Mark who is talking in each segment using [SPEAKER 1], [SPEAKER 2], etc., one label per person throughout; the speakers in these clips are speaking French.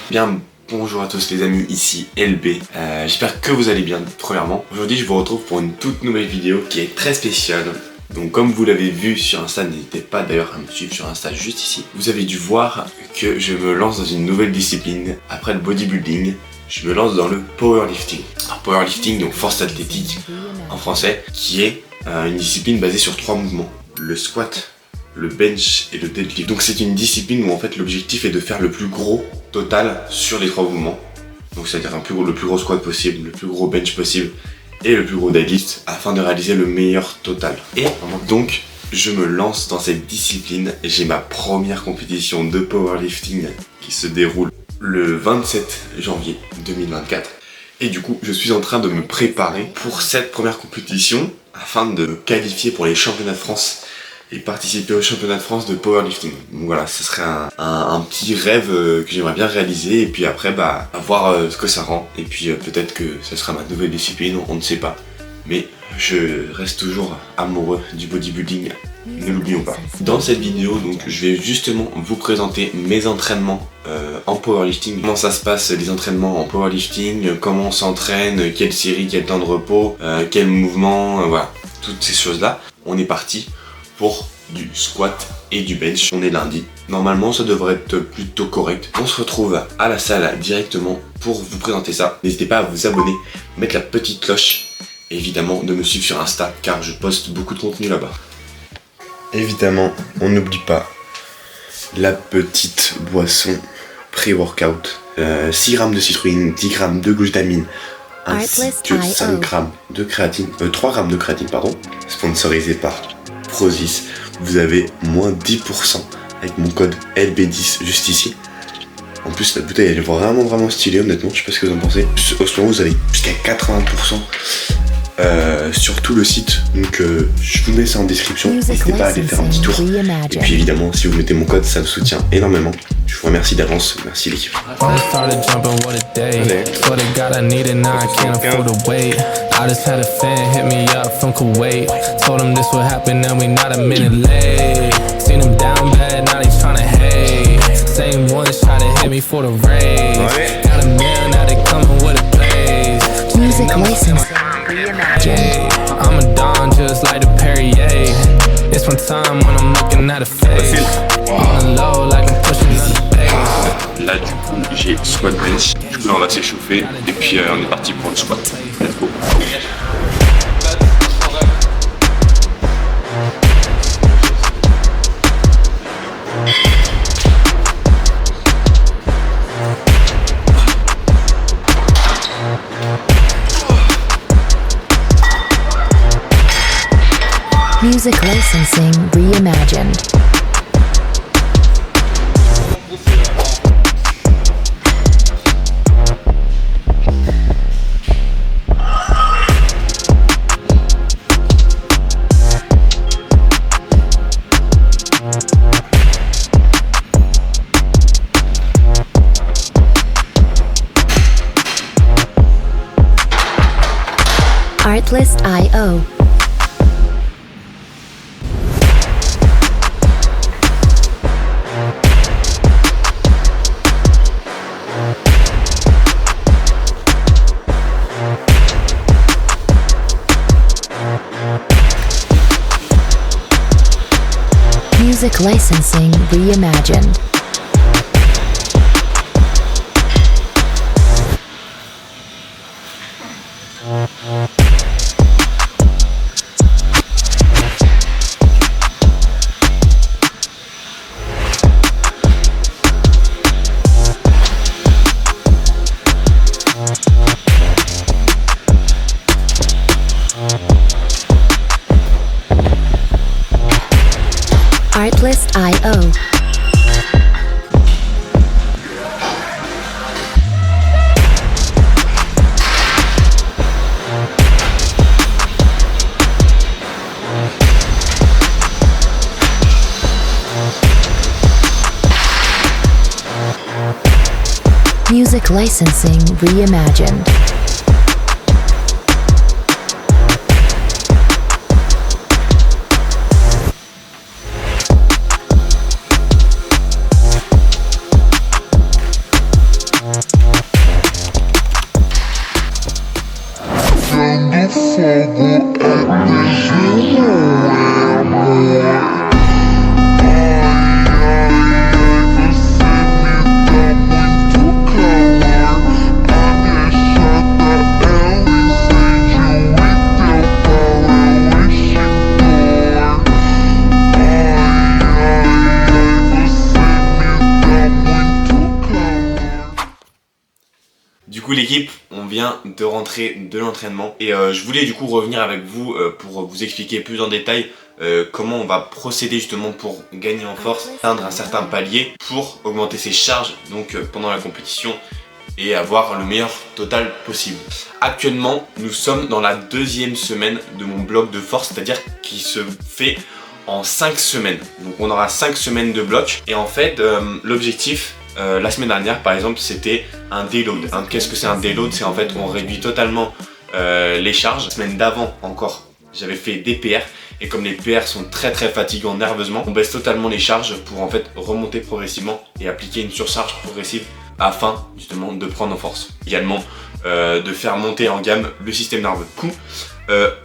[SPEAKER 1] Bien, bonjour à tous les amis, ici LB. J'espère que vous allez bien, premièrement. Aujourd'hui, je vous retrouve pour une toute nouvelle vidéo qui est très spéciale. Donc comme vous l'avez vu sur Insta, n'hésitez pas d'ailleurs à me suivre sur Insta juste ici. Vous avez dû voir que je me lance dans une nouvelle discipline. Après le bodybuilding, je me lance dans le powerlifting. Alors powerlifting, donc force athlétique en français, qui est une discipline basée sur 3 mouvements. Le squat, le bench et le deadlift. Donc c'est une discipline où en fait l'objectif est de faire le plus gros total sur les 3 mouvements. Donc c'est-à-dire le plus gros squat possible, le plus gros bench possible et le plus gros deadlift afin de réaliser le meilleur total. Et donc je me lance dans cette discipline. J'ai ma première compétition de powerlifting qui se déroule le 27 janvier 2024. Et du coup je suis en train de me préparer pour cette première compétition afin de me qualifier pour les championnats de France et participer au championnat de France de powerlifting. Donc voilà, ce serait un petit rêve que j'aimerais bien réaliser et puis après voir ce que ça rend. Et puis peut-être que ce sera ma nouvelle discipline, on ne sait pas. Mais je reste toujours amoureux du bodybuilding, ne l'oublions pas. Dans cette vidéo, donc, je vais justement vous présenter mes entraînements en powerlifting. Comment ça se passe les entraînements en powerlifting, comment on s'entraîne, quelle série, quel temps de repos, quel mouvement, voilà, toutes ces choses-là. On est parti pour du squat et du bench. On est lundi. Normalement, ça devrait être plutôt correct. On se retrouve à la salle directement pour vous présenter ça. N'hésitez pas à vous abonner, mettre la petite cloche et évidemment de me suivre sur Insta car je poste beaucoup de contenu là-bas. Évidemment, on n'oublie pas la petite boisson pré-workout. 6 grammes de citruine, 10 grammes de glutamine, ainsi que 5 grammes de créatine, 3 grammes de créatine, pardon, sponsorisé par Prozis. Vous avez moins 10% avec mon code LB10 juste ici. En plus la bouteille elle est vraiment stylée, honnêtement, je sais pas ce que vous en pensez. Au ce moment vous avez jusqu'à 80% sur tout le site, donc je vous mets ça en description, n'hésitez pas à aller faire un petit tour. Et puis évidemment si vous mettez mon code ça me soutient énormément. Je vous remercie d'avance, merci l'équipe.
[SPEAKER 2] Music license.
[SPEAKER 3] I'm a don just like the Perrier. It's one time when I'm looking at a face. On the low like I'm pushing another base.
[SPEAKER 1] Là du coup j'ai squat bench, du coup là on va s'échauffer et puis on est parti pour le squat. Let's go.
[SPEAKER 2] Music licensing reimagined. Artlist.io. Music licensing reimagined. Artlist.io. Music licensing reimagined.
[SPEAKER 1] Du coup l'équipe, on vient de rentrer de l'entraînement et je voulais du coup revenir avec vous pour vous expliquer plus en détail comment on va procéder justement pour gagner en force, atteindre un certain palier pour augmenter ses charges donc pendant la compétition et avoir le meilleur total possible. Actuellement, nous sommes dans la 2e semaine de mon bloc de force, c'est-à-dire qui se fait en 5 semaines. Donc on aura 5 semaines de bloc et en fait l'objectif la semaine dernière par exemple c'était un deload. Qu'est-ce que c'est un deload? C'est en fait on réduit totalement les charges. La semaine d'avant encore j'avais fait des PR et comme les PR sont très fatigants nerveusement, on baisse totalement les charges pour en fait remonter progressivement et appliquer une surcharge progressive afin justement de prendre en force. Également de faire monter en gamme le système nerveux. Du coup,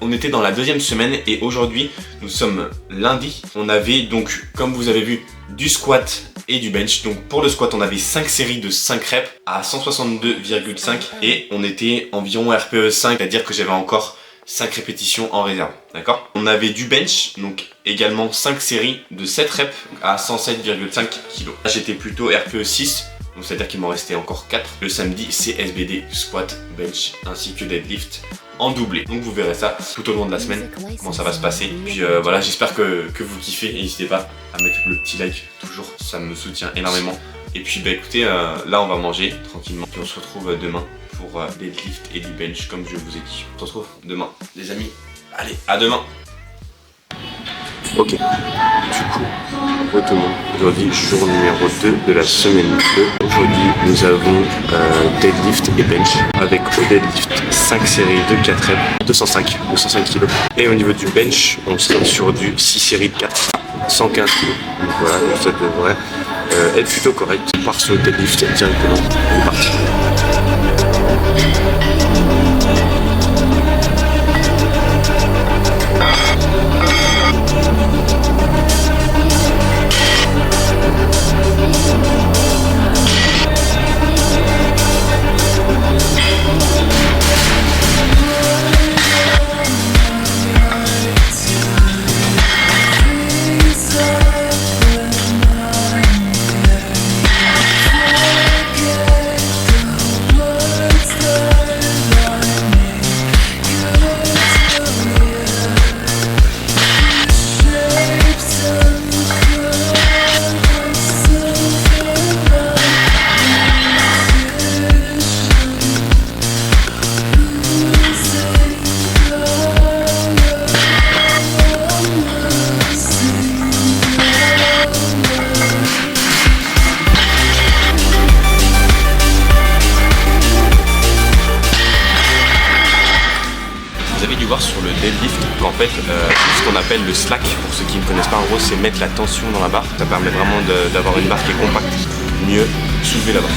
[SPEAKER 1] on était dans la 2e semaine et aujourd'hui nous sommes lundi. On avait donc comme vous avez vu du squat et du bench. Donc pour le squat on avait 5 séries de 5 reps à 162,5 et on était environ RPE 5, c'est-à-dire que j'avais encore 5 répétitions en réserve, d'accord? On avait du bench, donc également 5 séries de 7 reps à 107,5 kg. Là j'étais plutôt RPE 6, donc c'est-à-dire qu'il m'en restait encore 4. Le samedi c'est SBD, squat, bench ainsi que deadlift en doublé. Donc vous verrez ça tout au long de la semaine, comment ça va se passer. Puis voilà, j'espère que vous kiffez et n'hésitez pas à mettre le petit like, toujours, ça me soutient énormément. Et puis bah écoutez, là on va manger tranquillement. Puis on se retrouve demain pour deadlift et du bench comme je vous ai dit. On se retrouve demain les amis. Allez, à demain. Ok, du coup, bonjour tout le monde. Aujourd'hui, jour numéro 2 de la semaine 2. Aujourd'hui, nous avons deadlift et bench. Avec au deadlift 5 séries de 4 reps, 205 kg. Et au niveau du bench, on sera sur du 6 séries de 4, 115 kg. Donc voilà, ça devrait être plutôt correct. On part sur le deadlift directement. On est parti. Vous avez dû voir sur le deadlift qu'en fait, ce qu'on appelle le slack, pour ceux qui ne connaissent pas, en gros c'est mettre la tension dans la barre. Ça permet vraiment d'avoir une barre qui est compacte, mieux soulever la barre.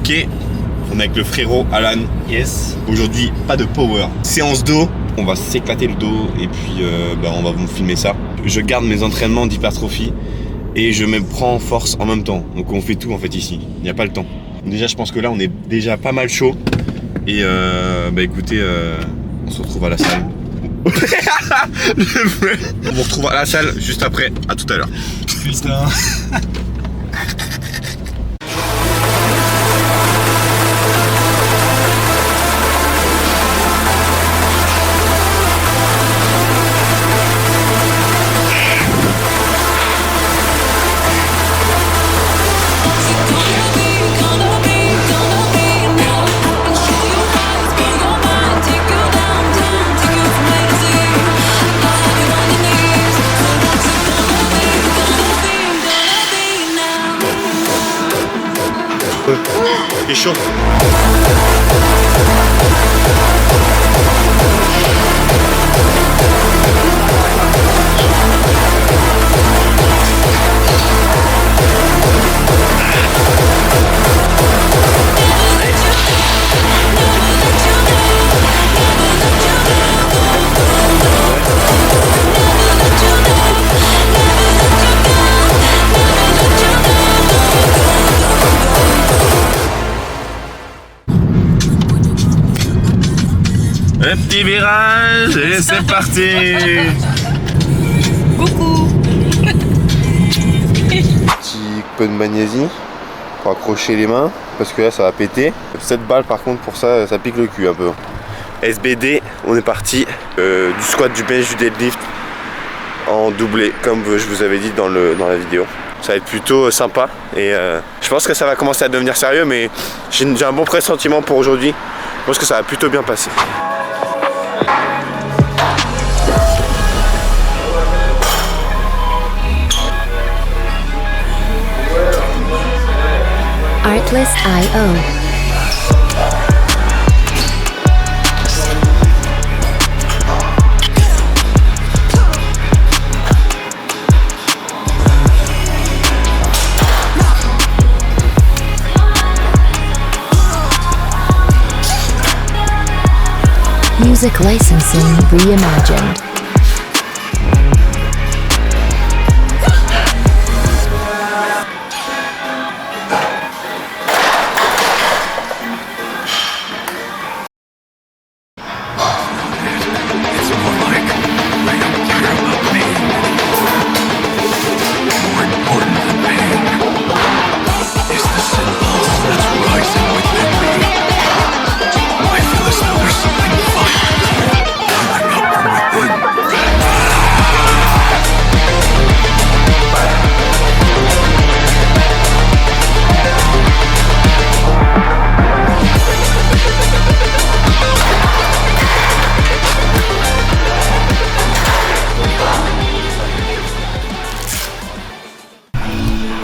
[SPEAKER 1] Ok, on est avec le frérot Alan.
[SPEAKER 4] Yes.
[SPEAKER 1] Aujourd'hui, pas de power. Séance dos, on va s'éclater le dos et puis on va vous filmer ça. Je garde mes entraînements d'hypertrophie et je me prends en force en même temps. Donc on fait tout en fait ici, il n'y a pas le temps. Déjà je pense que là on est déjà pas mal chaud. Et écoutez, on se retrouve à la salle. On vous retrouve à la salle juste après, à tout à l'heure.
[SPEAKER 4] Putain.
[SPEAKER 1] Il est chaud. Un petit virage et c'est parti.
[SPEAKER 5] Coucou.
[SPEAKER 1] Petit peu de magnésie pour accrocher les mains parce que là ça va péter. 7 balles par contre pour ça, ça pique le cul un peu. SBD, on est parti. Du squat, du bench, du deadlift en doublé comme je vous avais dit dans la vidéo. Ça va être plutôt sympa et je pense que ça va commencer à devenir sérieux, mais j'ai un bon pressentiment pour aujourd'hui. Je pense que ça va plutôt bien passer.
[SPEAKER 2] Artlist.io. Music licensing reimagined.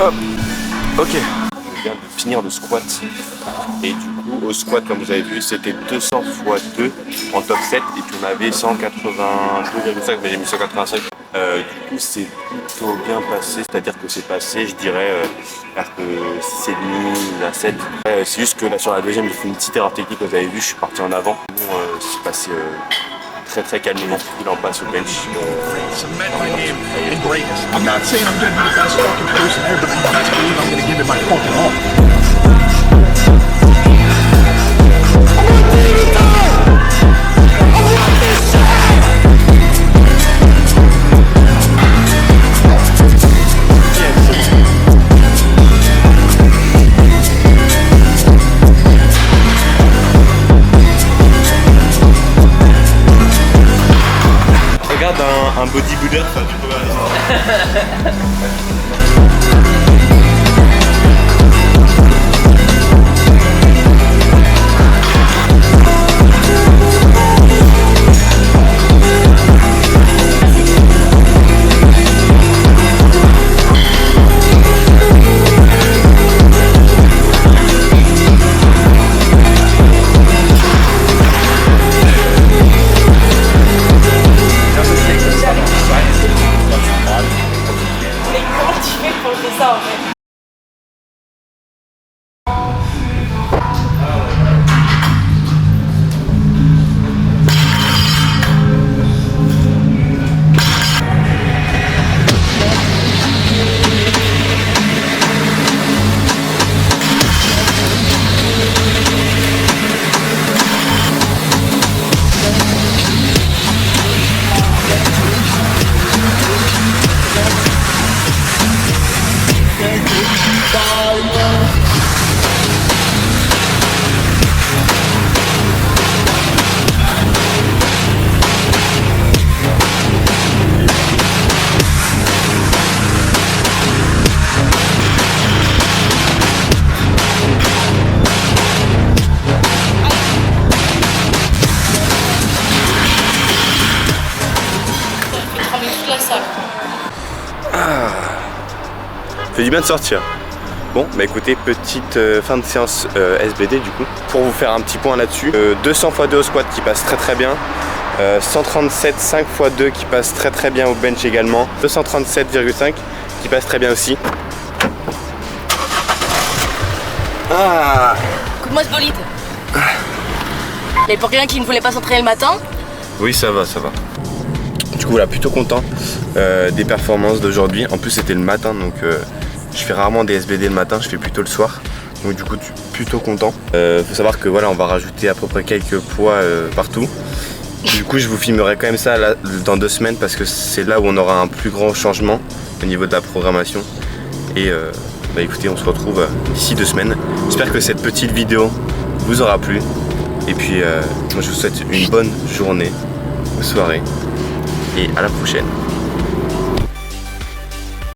[SPEAKER 1] Hop. Ok. On vient de finir le squat. Et du coup, au squat, comme vous avez vu, c'était 200 x 2 en top 7. Et puis on avait 182,5, mais j'ai mis 185. Du coup, c'est plutôt bien passé. C'est-à-dire que c'est passé, je dirais, que 6,5 à 7. C'est juste que là, sur la deuxième, j'ai fait une petite erreur technique. Vous avez vu, je suis parti en avant. Bon, c'est passé très calmement. Il en passe au bench.
[SPEAKER 6] I'm not saying I'm gonna be the best fucking person ever, but you best believe I'm gonna give it my fucking all.
[SPEAKER 1] Regarde un bodybuilder faire du powerlifting. fait du bien de sortir. Bon, bah écoutez, petite fin de séance SBD du coup. Pour vous faire un petit point là-dessus, 200 x 2 au squat qui passe très bien. 137 5 x 2 qui passe très bien au bench également. 237,5 qui passe très bien aussi. Ah,
[SPEAKER 4] Coupe-moi ce bolide. Et pour quelqu'un qui ne voulait pas s'entraîner le matin,
[SPEAKER 1] oui, ça va. Du coup, voilà, plutôt content des performances d'aujourd'hui. En plus, c'était le matin, donc je fais rarement des SBD le matin, je fais plutôt le soir. Donc du coup, plutôt content. Faut savoir que voilà, on va rajouter à peu près quelques poids partout. Du coup, je vous filmerai quand même ça là, dans 2 semaines parce que c'est là où on aura un plus grand changement au niveau de la programmation. Et bah écoutez, on se retrouve d'ici 2 semaines. J'espère que cette petite vidéo vous aura plu. Et puis, moi je vous souhaite une bonne journée ou soirée. Et à la prochaine.